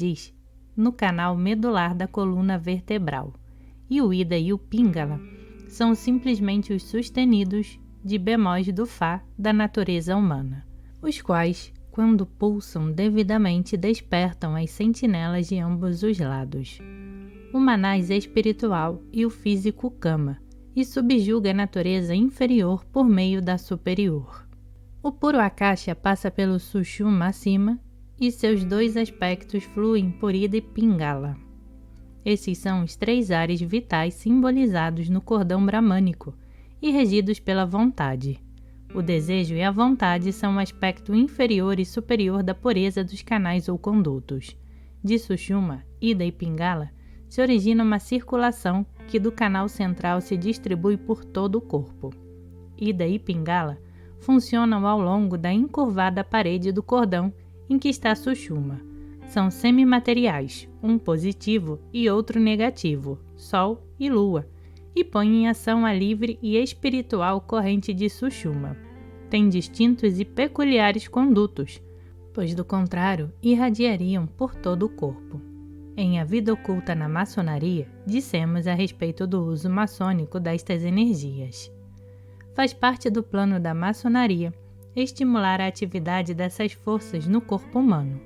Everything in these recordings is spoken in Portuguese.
radiz no canal medular da coluna vertebral, e o Ida e o Pingala são simplesmente os sustenidos de bemóis do Fá da natureza humana, os quais, quando pulsam devidamente, despertam as sentinelas de ambos os lados, o Manás espiritual e o físico Kama, e subjuga a natureza inferior por meio da superior. O puro Akasha passa pelo Sushumna acima e seus dois aspectos fluem por Ida e Pingala. Esses são os três ares vitais simbolizados no cordão bramânico e regidos pela vontade. O desejo e a vontade são o aspecto inferior e superior da pureza dos canais ou condutos. De Sushumna, Ida e Pingala se origina uma circulação que do canal central se distribui por todo o corpo. Ida e Pingala funcionam ao longo da encurvada parede do cordão em que está Sushumna. São semimateriais, um positivo e outro negativo, Sol e Lua, e põem em ação a livre e espiritual corrente de Sushumna. Têm distintos e peculiares condutos, pois do contrário irradiariam por todo o corpo. Em A Vida Oculta na Maçonaria, dissemos a respeito do uso maçônico destas energias. Faz parte do plano da maçonaria estimular a atividade dessas forças no corpo humano,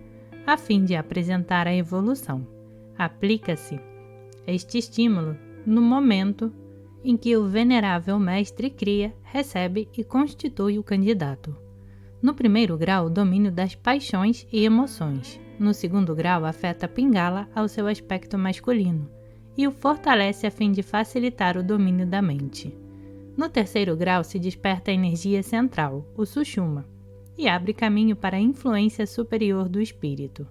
a fim de apresentar a evolução. Aplica-se este estímulo no momento em que o venerável mestre cria, recebe e constitui o candidato. No primeiro grau, o domínio das paixões e emoções. No segundo grau, afeta Pingala ao seu aspecto masculino e o fortalece a fim de facilitar o domínio da mente. No terceiro grau, se desperta a energia central, o Sushumna, e abre caminho para a influência superior do espírito.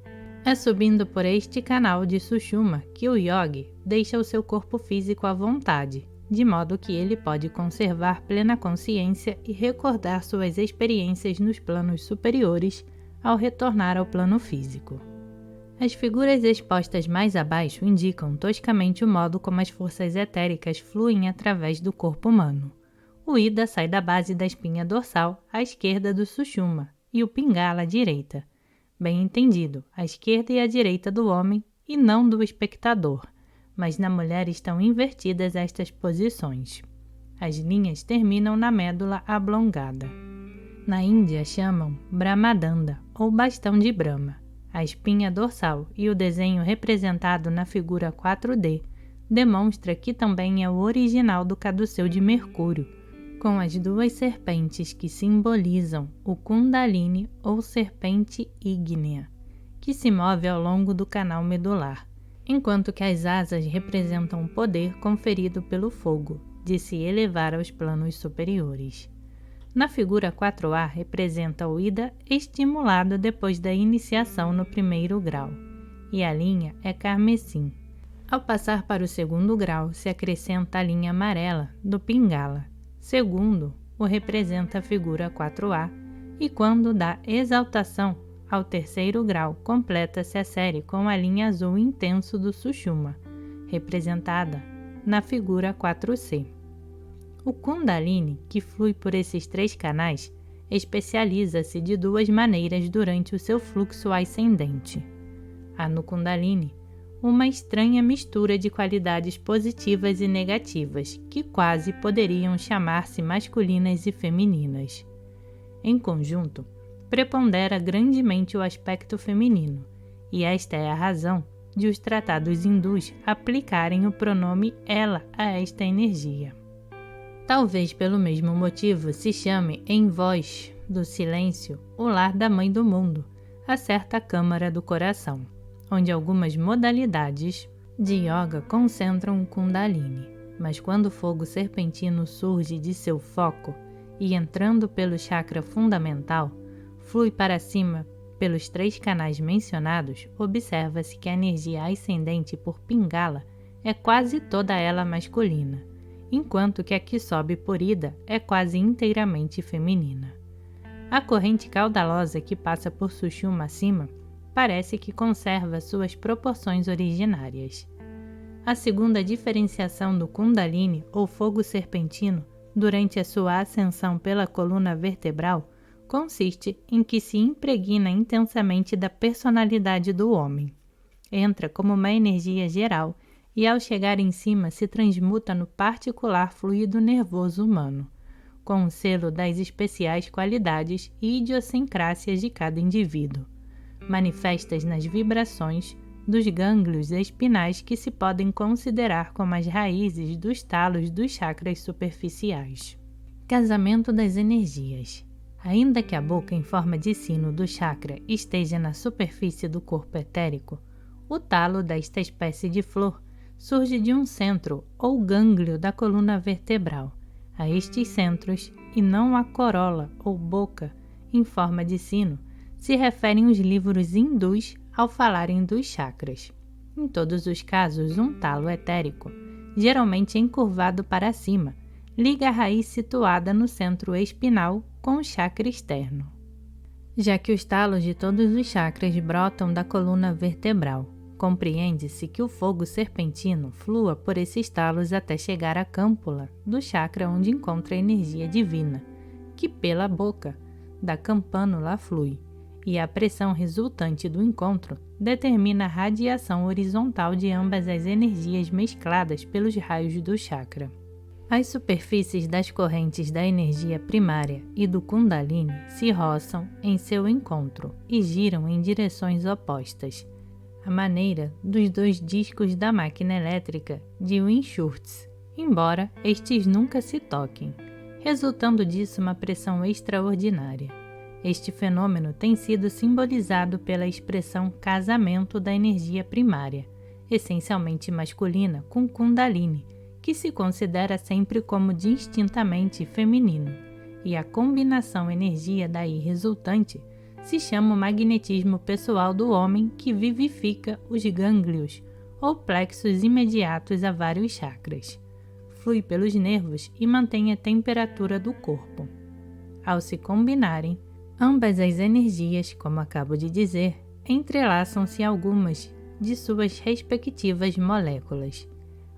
É subindo por este canal de Sushumna que o yogi deixa o seu corpo físico à vontade, de modo que ele pode conservar plena consciência e recordar suas experiências nos planos superiores ao retornar ao plano físico. As figuras expostas mais abaixo indicam toscamente o modo como as forças etéricas fluem através do corpo humano. O Ida sai da base da espinha dorsal à esquerda do Sushumna e o Pingala à direita. Bem entendido, à esquerda e à direita do homem e não do espectador, mas na mulher estão invertidas estas posições. As linhas terminam na médula oblongada. Na Índia chamam Brahmadanda ou bastão de Brahma. A espinha dorsal e o desenho representado na figura 4D demonstra que também é o original do caduceu de Mercúrio, com as duas serpentes que simbolizam o Kundalini ou serpente ígnea, que se move ao longo do canal medular, enquanto que as asas representam o poder conferido pelo fogo de se elevar aos planos superiores. Na figura 4A representa o Ida estimulado depois da iniciação no primeiro grau, e a linha é carmesim. Ao passar para o segundo grau, se acrescenta a linha amarela do Pingala. Segundo o representa a figura 4A, e quando dá exaltação ao terceiro grau, completa-se a série com a linha azul intenso do Sushumna, representada na figura 4C. O Kundalini, que flui por esses três canais, especializa-se de duas maneiras durante o seu fluxo ascendente. Há no Kundalini uma estranha mistura de qualidades positivas e negativas, que quase poderiam chamar-se masculinas e femininas. Em conjunto, prepondera grandemente o aspecto feminino, e esta é a razão de os tratados hindus aplicarem o pronome ela a esta energia. Talvez pelo mesmo motivo se chame em voz do silêncio o lar da mãe do mundo, a certa câmara do coração, onde algumas modalidades de yoga concentram o Kundalini, mas quando o fogo serpentino surge de seu foco e entrando pelo chakra fundamental, flui para cima pelos três canais mencionados, observa-se que a energia ascendente por Pingala é quase toda ela masculina, enquanto que a que sobe por Ida é quase inteiramente feminina. A corrente caudalosa que passa por Sushumna acima parece que conserva suas proporções originárias. A segunda diferenciação do Kundalini ou fogo serpentino durante a sua ascensão pela coluna vertebral consiste em que se impregna intensamente da personalidade do homem. entra como uma energia geral e, ao chegar em cima, se transmuta no particular fluido nervoso humano, com o selo das especiais qualidades e idiosincrásias de cada indivíduo, manifestas nas vibrações dos gânglios espinais que se podem considerar como as raízes dos talos dos chakras superficiais. Casamento das energias. Ainda que a boca em forma de sino do chakra esteja na superfície do corpo etérico, o talo desta espécie de flor surge de um centro ou gânglio da coluna vertebral. A estes centros, e não à corola ou boca em forma de sino, se referem os livros hindus ao falarem dos chakras. Em todos os casos, um talo etérico, geralmente encurvado para cima, liga a raiz situada no centro espinal com o chakra externo, já que os talos de todos os chakras brotam da coluna vertebral. Compreende-se que o fogo serpentino flua por esses talos até chegar à câmpula do chakra onde encontra a energia divina, que pela boca da campânula flui, e a pressão resultante do encontro determina a radiação horizontal de ambas as energias mescladas pelos raios do chakra. As superfícies das correntes da energia primária e do Kundalini se roçam em seu encontro e giram em direções opostas, à maneira dos dois discos da máquina elétrica de Windschutz, embora estes nunca se toquem, resultando disso uma pressão extraordinária. Este fenômeno tem sido simbolizado pela expressão casamento da energia primária, essencialmente masculina, com Kundalini, que se considera sempre como distintamente feminino, e a combinação energia daí resultante se chama o magnetismo pessoal do homem, que vivifica os gânglios ou plexos imediatos a vários chakras, flui pelos nervos e mantém a temperatura do corpo. Ao se combinarem, ambas as energias, como acabo de dizer, entrelaçam-se algumas de suas respectivas moléculas.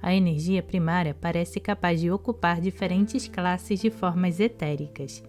A energia primária parece capaz de ocupar diferentes classes de formas etéricas,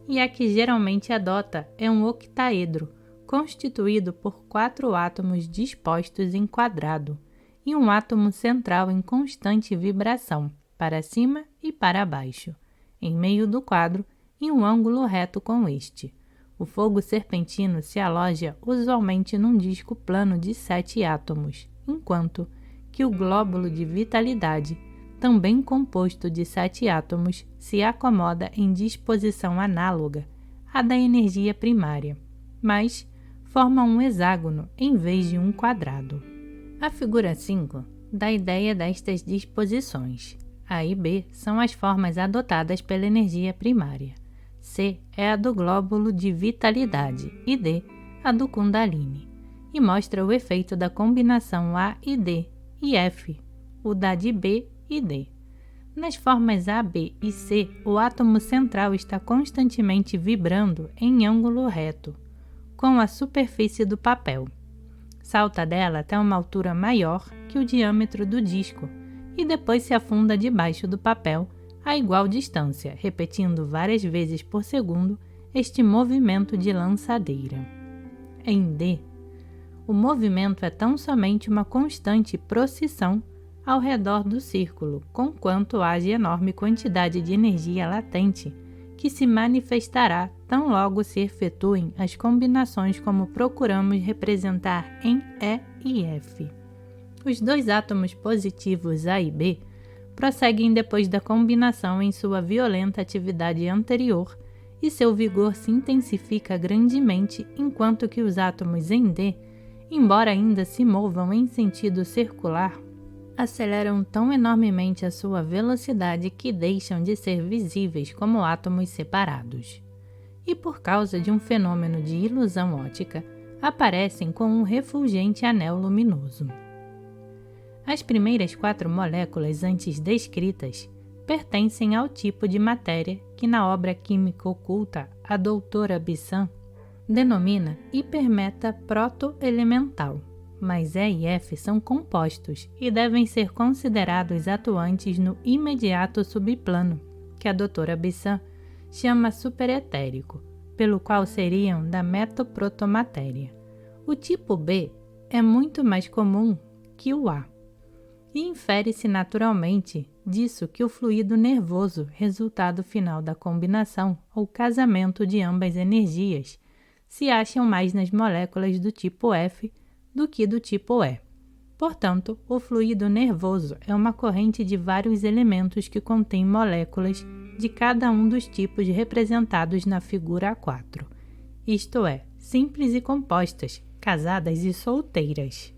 e a que geralmente adota é um octaedro, constituído por 4 átomos dispostos em quadrado, e um átomo central em constante vibração, para cima e para baixo, em meio do quadro, em um ângulo reto com este. O fogo serpentino se aloja usualmente num disco plano de 7 átomos, enquanto que o glóbulo de vitalidade, também composto de 7 átomos, se acomoda em disposição análoga à da energia primária, mas forma um hexágono em vez de um quadrado. A figura 5 dá a ideia destas disposições. A e B são as formas adotadas pela energia primária. C é a do glóbulo de vitalidade e D a do Kundalini, e mostra o efeito da combinação A e D, e F, o da de B e D. Nas formas A, B e C, o átomo central está constantemente vibrando em ângulo reto, com a superfície do papel. Salta dela até uma altura maior que o diâmetro do disco e depois se afunda debaixo do papel a igual distância, repetindo várias vezes por segundo este movimento de lançadeira. Em D, o movimento é tão somente uma constante procissão ao redor do círculo, conquanto haja enorme quantidade de energia latente, que se manifestará tão logo se efetuem as combinações como procuramos representar em E e F. Os 2 átomos positivos A e B prosseguem depois da combinação em sua violenta atividade anterior e seu vigor se intensifica grandemente, enquanto que os átomos em D, embora ainda se movam em sentido circular, aceleram tão enormemente a sua velocidade que deixam de ser visíveis como átomos separados. E por causa de um fenômeno de ilusão óptica, aparecem com um refulgente anel luminoso. As primeiras 4 moléculas antes descritas pertencem ao tipo de matéria que na obra química oculta a doutora Bissan denomina hipermeta protoelemental, mas E e F são compostos e devem ser considerados atuantes no imediato subplano, que a doutora Bissan chama superetérico, pelo qual seriam da metoprotomatéria. O tipo B é muito mais comum que o ar. E infere-se naturalmente disso que o fluido nervoso, resultado final da combinação ou casamento de ambas energias, se acham mais nas moléculas do tipo F do que do tipo E. Portanto, o fluido nervoso é uma corrente de vários elementos que contém moléculas de cada um dos tipos representados na figura A4, isto é, simples e compostas, casadas e solteiras,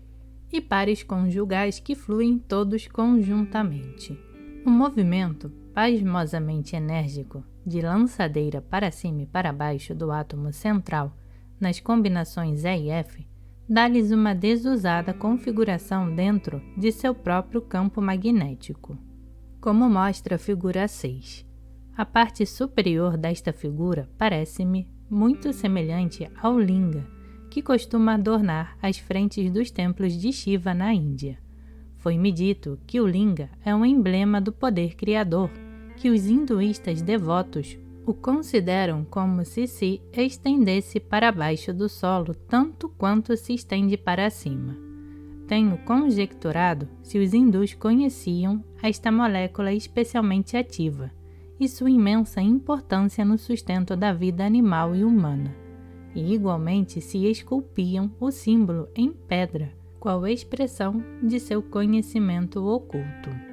e pares conjugais que fluem todos conjuntamente. O movimento pasmosamente enérgico de lançadeira para cima e para baixo do átomo central nas combinações E e F dá-lhes uma desusada configuração dentro de seu próprio campo magnético, como mostra a figura 6. A parte superior desta figura parece-me muito semelhante ao linga, que costuma adornar as frentes dos templos de Shiva na Índia. Foi-me dito que o linga é um emblema do poder criador, que os hinduístas devotos o consideram como se estendesse para baixo do solo tanto quanto se estende para cima. Tenho conjecturado se os hindus conheciam esta molécula especialmente ativa e sua imensa importância no sustento da vida animal e humana, e igualmente se esculpiam o símbolo em pedra, qual expressão de seu conhecimento oculto.